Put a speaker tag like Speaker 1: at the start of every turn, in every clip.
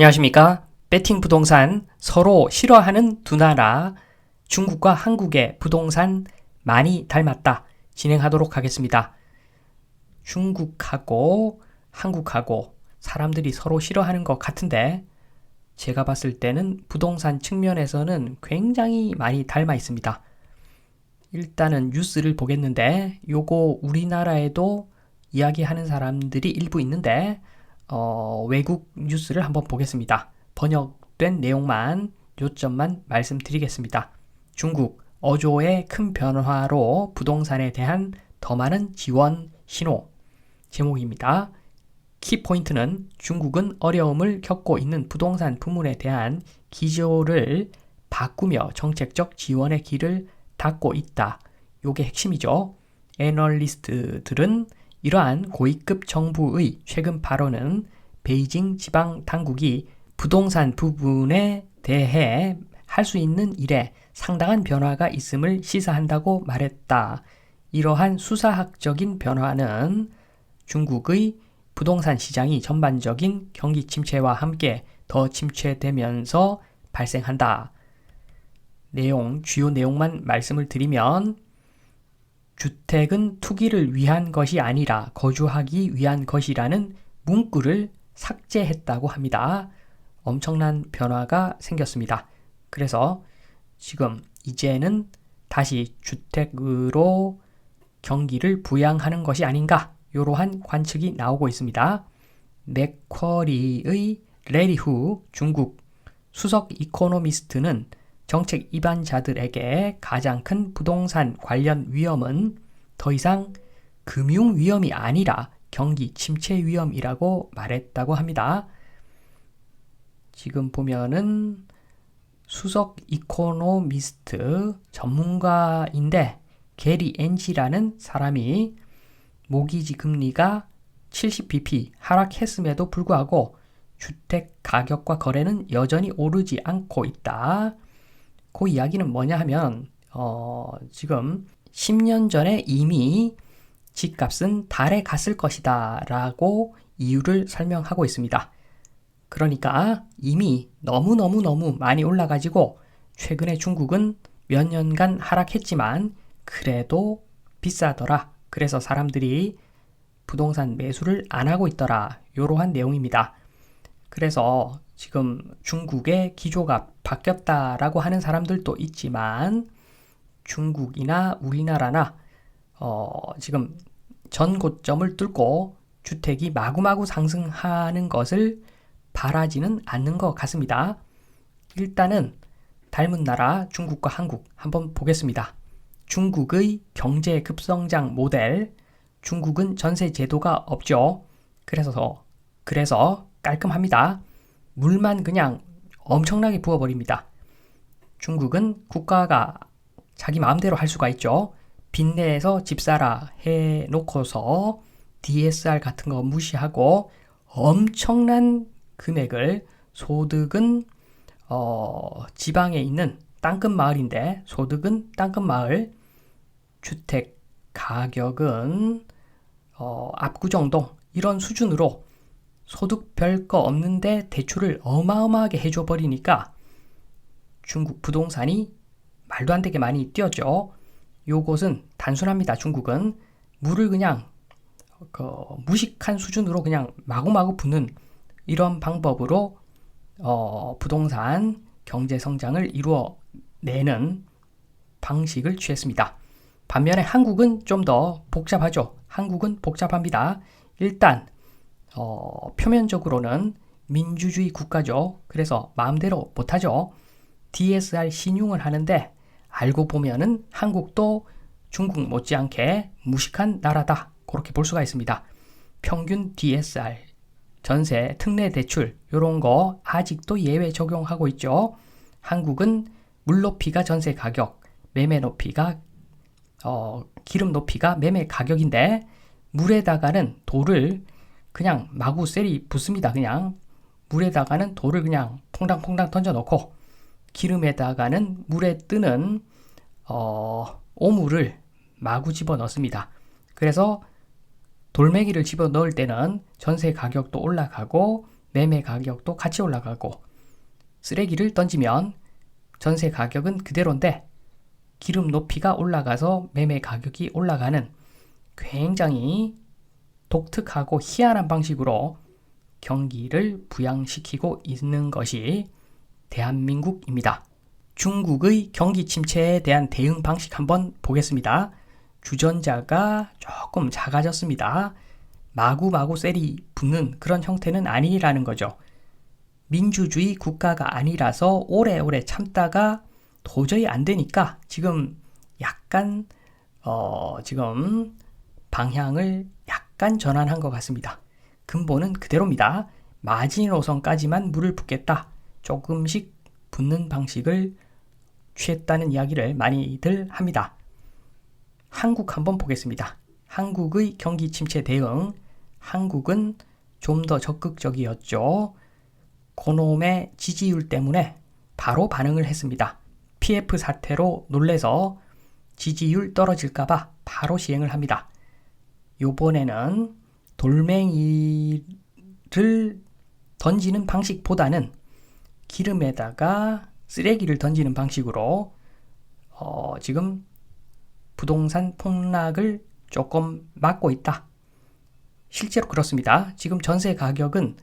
Speaker 1: 안녕하십니까? 베팅 부동산 서로 싫어하는 두 나라 중국과 한국의 부동산 많이 닮았다 진행하도록 하겠습니다. 중국하고 한국하고 사람들이 서로 싫어하는 것 같은데 제가 봤을 때는 부동산 측면에서는 굉장히 많이 닮아 있습니다. 일단은 뉴스를 보겠는데 요거 우리나라에도 이야기하는 사람들이 일부 있는데 외국 뉴스를 한번 보겠습니다. 번역된 내용만 요점만 말씀드리겠습니다. 중국 어조의 큰 변화로 부동산에 대한 더 많은 지원 신호 제목입니다. 키포인트는 중국은 어려움을 겪고 있는 부동산 부문에 대한 기조를 바꾸며 정책적 지원의 길을 닫고 있다. 요게 핵심이죠. 애널리스트들은 이러한 고위급 정부의 최근 발언은 베이징 지방 당국이 부동산 부분에 대해 할 수 있는 일에 상당한 변화가 있음을 시사한다고 말했다. 이러한 수사학적인 변화는 중국의 부동산 시장이 전반적인 경기 침체와 함께 더 침체되면서 발생한다. 주요 내용만 말씀을 드리면 주택은 투기를 위한 것이 아니라 거주하기 위한 것이라는 문구를 삭제했다고 합니다. 엄청난 변화가 생겼습니다. 그래서 지금 이제는 다시 주택으로 경기를 부양하는 것이 아닌가 이러한 관측이 나오고 있습니다. 맥쿼리의 레리후 중국 수석 이코노미스트는 정책 입안자들에게 가장 큰 부동산 관련 위험은 더 이상 금융 위험이 아니라 경기 침체 위험이라고 말했다고 합니다. 지금 보면은 수석 이코노미스트 전문가인데 게리 엔지라는 사람이 모기지 금리가 70bp 하락했음에도 불구하고 주택 가격과 거래는 여전히 오르지 않고 있다. 그 이야기는 뭐냐 하면 지금 10년 전에 이미 집값은 달에 갔을 것이다 라고 이유를 설명하고 있습니다. 그러니까 이미 너무 많이 올라가지고 최근에 중국은 몇 년간 하락했지만 그래도 비싸더라. 그래서 사람들이 부동산 매수를 안 하고 있더라. 이러한 내용입니다. 그래서 지금 중국의 기조가 바뀌었다라고 하는 사람들도 있지만 중국이나 우리나라나 지금 전고점을 뚫고 주택이 마구마구 상승하는 것을 바라지는 않는 것 같습니다. 일단은 닮은 나라 중국과 한국 한번 보겠습니다. 중국의 경제 급성장 모델, 중국은 전세 제도가 없죠. 그래서 깔끔합니다. 물만 그냥 엄청나게 부어버립니다. 중국은 국가가 자기 마음대로 할 수가 있죠. 빚내서 집 사라 해놓고서 DSR 같은 거 무시하고 엄청난 금액을 소득은 지방에 있는 땅끝 마을인데 소득은 땅끝 마을 주택 가격은 압구정동 이런 수준으로 소득 별거 없는데 대출을 어마어마하게 해줘버리니까 중국 부동산이 말도 안 되게 많이 뛰었죠. 요것은 단순합니다. 중국은 물을 그냥 무식한 수준으로 그냥 마구마구 붓는 이런 방법으로 부동산 경제 성장을 이루어내는 방식을 취했습니다. 반면에 한국은 좀 더 복잡하죠. 한국은 복잡합니다. 일단 표면적으로는 민주주의 국가죠. 그래서 마음대로 못하죠. DSR 신용을 하는데 알고 보면은 한국도 중국 못지않게 무식한 나라다. 그렇게 볼 수가 있습니다. 평균 DSR, 전세, 특례 대출 이런 거 아직도 예외 적용하고 있죠. 한국은 물 높이가 전세 가격, 매매 높이가 기름 높이가 매매 가격인데 물에다가는 돌을 그냥 마구 세리 붓습니다. 그냥 물에다가는 돌을 그냥 퐁당퐁당 던져놓고 기름에다가는 물에 뜨는 오물을 마구 집어넣습니다. 그래서 돌멩이를 집어넣을 때는 전세 가격도 올라가고 매매 가격도 같이 올라가고, 쓰레기를 던지면 전세 가격은 그대로인데 기름 높이가 올라가서 매매 가격이 올라가는 굉장히 독특하고 희한한 방식으로 경기를 부양시키고 있는 것이 대한민국입니다. 중국의 경기 침체에 대한 대응 방식 한번 보겠습니다. 주전자가 조금 작아졌습니다. 마구마구 셀이 붙는 그런 형태는 아니라는 거죠. 민주주의 국가가 아니라서 오래오래 참다가 도저히 안 되니까 지금 약간 지금 방향을 약간 전환한 것 같습니다. 근본은 그대로입니다. 마지노선까지만 물을 붓겠다. 조금씩 붓는 방식을 취했다는 이야기를 많이들 합니다. 한국 한번 보겠습니다. 한국의 경기 침체 대응. 한국은 좀 더 적극적이었죠. 그놈의 지지율 때문에 바로 반응을 했습니다. PF 사태로 놀래서 지지율 떨어질까봐 바로 시행을 합니다. 요번에는 돌멩이를 던지는 방식보다는 기름에다가 쓰레기를 던지는 방식으로 지금 부동산 폭락을 조금 막고 있다. 실제로 그렇습니다. 지금 전세 가격은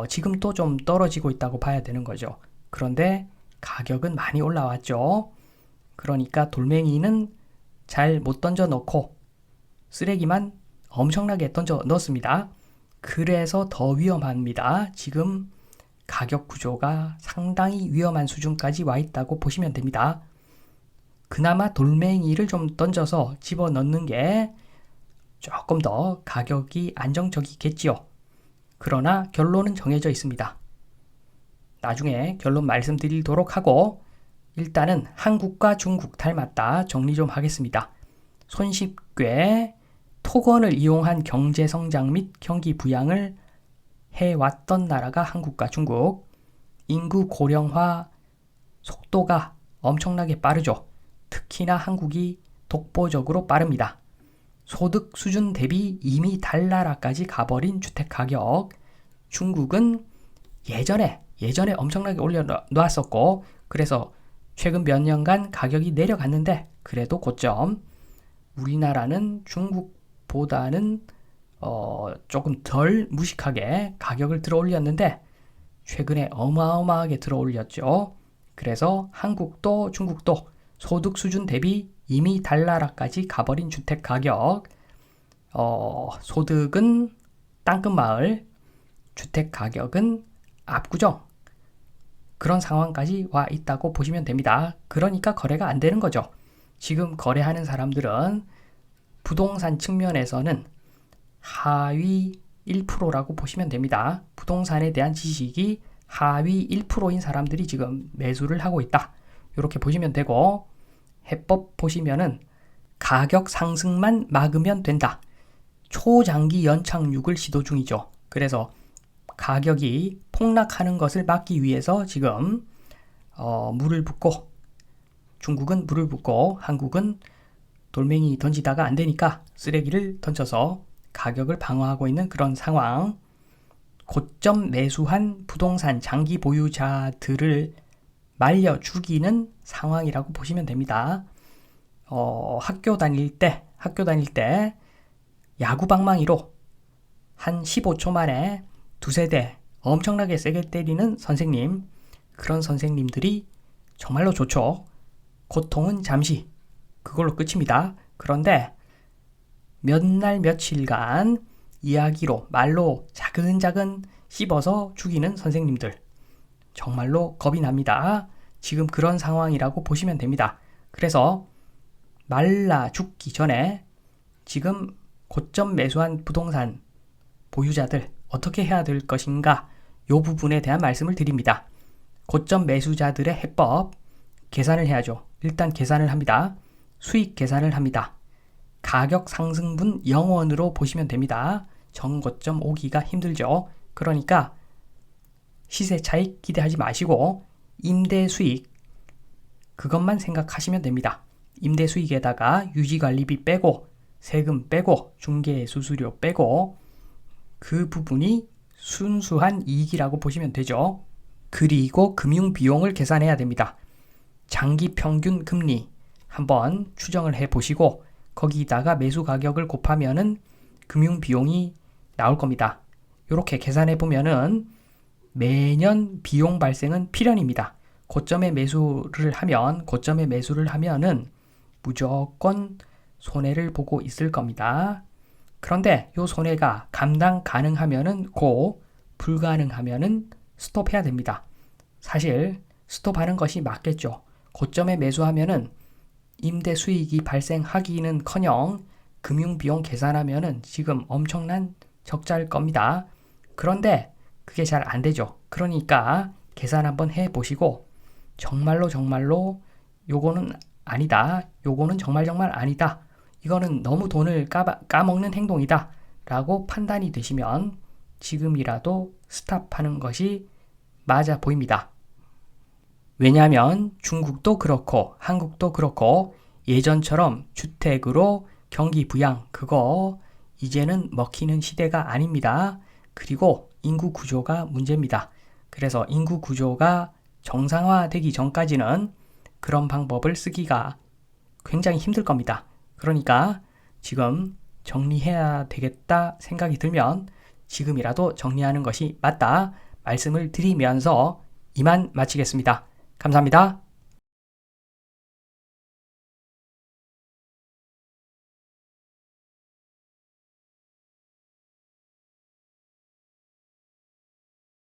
Speaker 1: 지금도 좀 떨어지고 있다고 봐야 되는 거죠. 그런데 가격은 많이 올라왔죠. 그러니까 돌멩이는 잘 못 던져 넣고 쓰레기만 엄청나게 던져 넣습니다. 그래서 더 위험합니다. 지금 가격 구조가 상당히 위험한 수준까지 와 있다고 보시면 됩니다. 그나마 돌멩이를 좀 던져서 집어 넣는 게 조금 더 가격이 안정적이겠지요. 그러나 결론은 정해져 있습니다. 나중에 결론 말씀드리도록 하고 일단은 한국과 중국 닮았다 정리 좀 하겠습니다. 손쉽게 토건을 이용한 경제 성장 및 경기 부양을 해왔던 나라가 한국과 중국. 인구 고령화 속도가 엄청나게 빠르죠. 특히나 한국이 독보적으로 빠릅니다. 소득 수준 대비 이미 달나라까지 가버린 주택 가격. 중국은 예전에 엄청나게 올려놨었고 그래서 최근 몇 년간 가격이 내려갔는데 그래도 고점. 우리나라는 중국보다는 조금 덜 무식하게 가격을 들어 올렸는데 최근에 어마어마하게 들어 올렸죠. 그래서 한국도 중국도 소득 수준 대비 이미 달나라까지 가버린 주택 가격, 소득은 땅끝마을, 주택 가격은 압구정. 그런 상황까지 와 있다고 보시면 됩니다. 그러니까 거래가 안 되는 거죠. 지금 거래하는 사람들은 부동산 측면에서는 하위 1%라고 보시면 됩니다. 부동산에 대한 지식이 하위 1%인 사람들이 지금 매수를 하고 있다. 이렇게 보시면 되고 해법 보시면은 가격 상승만 막으면 된다. 초장기 연착륙을 시도 중이죠. 그래서 가격이 폭락하는 것을 막기 위해서 지금 물을 붓고 중국은 물을 붓고 한국은 돌멩이 던지다가 안 되니까 쓰레기를 던져서 가격을 방어하고 있는 그런 상황. 고점 매수한 부동산 장기 보유자들을 말려 죽이는 상황이라고 보시면 됩니다. 학교 다닐 때 야구 방망이로 한 15초 만에 두세 대 엄청나게 세게 때리는 선생님, 그런 선생님들이 정말로 좋죠. 고통은 잠시 그걸로 끝입니다. 그런데 몇 날 며칠간 이야기로 말로 자근자근 씹어서 죽이는 선생님들 정말로 겁이 납니다. 지금 그런 상황이라고 보시면 됩니다. 그래서 말라 죽기 전에 지금 고점 매수한 부동산 보유자들 어떻게 해야 될 것인가, 이 부분에 대한 말씀을 드립니다. 고점 매수자들의 해법 계산을 해야죠. 일단 계산을 합니다. 수익 계산을 합니다. 가격 상승분 0원으로 보시면 됩니다. 정고점 오기가 힘들죠. 그러니까 시세 차익 기대하지 마시고 임대 수익 그것만 생각하시면 됩니다. 임대 수익에다가 유지관리비 빼고 세금 빼고 중개 수수료 빼고 그 부분이 순수한 이익이라고 보시면 되죠. 그리고 금융 비용을 계산해야 됩니다. 장기 평균 금리 한번 추정을 해 보시고 거기다가 매수 가격을 곱하면은 금융 비용이 나올 겁니다. 이렇게 계산해 보면은 매년 비용 발생은 필연입니다. 고점에 매수를 하면은 무조건 손해를 보고 있을 겁니다. 그런데 이 손해가 감당 가능하면은 고, 불가능하면은 스톱해야 됩니다. 사실 스톱하는 것이 맞겠죠. 고점에 매수하면은 임대 수익이 발생하기는커녕 금융비용 계산하면은 지금 엄청난 적자일 겁니다. 그런데 그게 잘 안 되죠. 그러니까 계산 한번 해 보시고 정말로 요거는 아니다. 요거는 정말 아니다. 이거는 너무 돈을 까먹는 행동이다. 라고 판단이 되시면 지금이라도 스탑하는 것이 맞아 보입니다. 왜냐하면 중국도 그렇고 한국도 그렇고 예전처럼 주택으로 경기 부양 그거 이제는 먹히는 시대가 아닙니다. 그리고 인구 구조가 문제입니다. 그래서 인구 구조가 정상화되기 전까지는 그런 방법을 쓰기가 굉장히 힘들 겁니다. 그러니까 지금 정리해야 되겠다 생각이 들면 지금이라도 정리하는 것이 맞다 말씀을 드리면서 이만 마치겠습니다. 감사합니다.